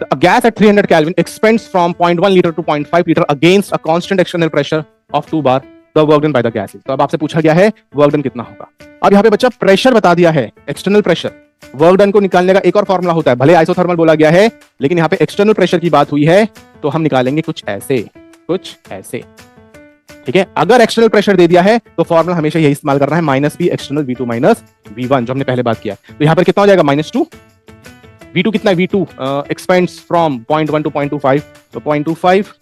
A gas at 300 Kelvin expands from 0.1 liter to 0.5 liter against a constant external pressure of 2 bar. The work done by the gas is. तो अब आपसे पूछा गया है work done कितना होगा। अब यहाँ पे बच्चा प्रेशर बता दिया है, एक्सटर्नल प्रेशर। वर्क डन को निकालने का एक और फॉर्मूला होता है, भले आइसोथर्मल बोला गया है लेकिन यहाँ पे एक्सटर्नल प्रेशर की बात हुई है तो हम निकालेंगे कुछ ऐसे, ठीक है। अगर एक्सटर्नल प्रेशर दे दिया है तो फॉर्मूला हमेशा यही इस्तेमाल करना है, minus V external V2 minus V1 जो हमने पहले बात किया। तो यहाँ पर कितना हो जाएगा, -2। V2 कितना है, V2 एक्सपेंड्स फ्रॉम 0.1 टू 0.25, तो 0.25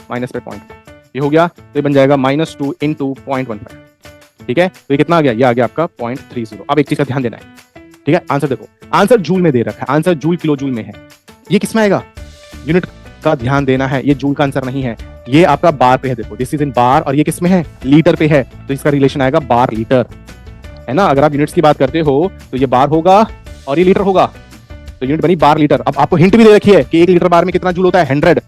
माइनस पे 0.1 ये हो गया, तो ये बन जाएगा -2 इंटू 0.15, ठीक है। तो ये कितना आ गया, ये आ गया आपका 0.30। अब एक चीज का ध्यान देना है, ठीक है। आंसर देखो, आंसर जूल में दे रखा है, आंसर जूल किलो जूल में है। ये किस में आएगा, यूनिट का ध्यान देना है, ये जूल का आंसर नहीं है, ये आपका बार पे है। देखो दिस इज इन बार और ये किस में है, लीटर पे है, तो इसका रिलेशन आएगा बार लीटर, है ना। अगर आप यूनिट्स की बात करते हो तो ये बार होगा और ये लीटर होगा, तो यूनिट बनी बार लीटर। अब आपको हिंट भी दे रखी है कि 1 लीटर बार में कितना जूल होता है, 100।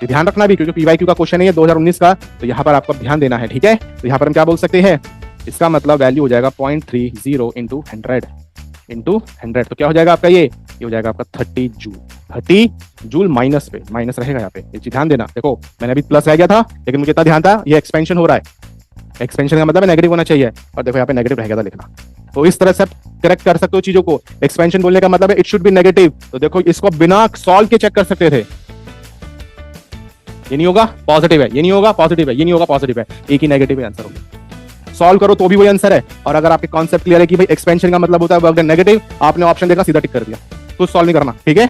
ये ध्यान रखना भी क्योंकि पीवाईक्यू का क्वेश्चन है 2019 का, तो यहाँ पर आपको ध्यान देना है, ठीक है। तो यहाँ पर हम क्या बोल सकते हैं, इसका मतलब वैल्यू हो जाएगा 0.30 इंटू 100। तो क्या हो जाएगा आपका, ये हो जाएगा आपका 30 जूल। 30 जूल माइनस पे, माइनस रहेगा यहाँ पे, ये चीज ध्यान देना। देखो मैंने अभी प्लस रह गया था लेकिन मुझे इतना ध्यान था ये एक्सपेंशन हो रहा है, एक्सपेंशन का मतलब नेगेटिव होना चाहिए, और देखो यहाँ पे नेगेटिव रह गया था लिखना। तो इस तरह से आप करेक्ट कर सकते हो चीजों को। एक्सपेंशन बोलने का मतलब है इट शुड बी नेगेटिव, तो देखो इसको बिना सॉल्व के चेक कर सकते थे। ये नहीं होगा पॉजिटिव है, ये नहीं होगा पॉजिटिव है, ये नहीं होगा पॉजिटिव है, एक ही नेगेटिव आंसर होगा। सॉल्व करो तो भी वही आंसर है। और अगर आपके कॉन्सेप्ट क्लियर है कि भाई एक्सपेंशन का मतलब होता है वर्क डन नेगेटिव, आपने ऑप्शन देखा सीधा टिक कर दिया, कुछ सॉल्व नहीं करना, ठीक है।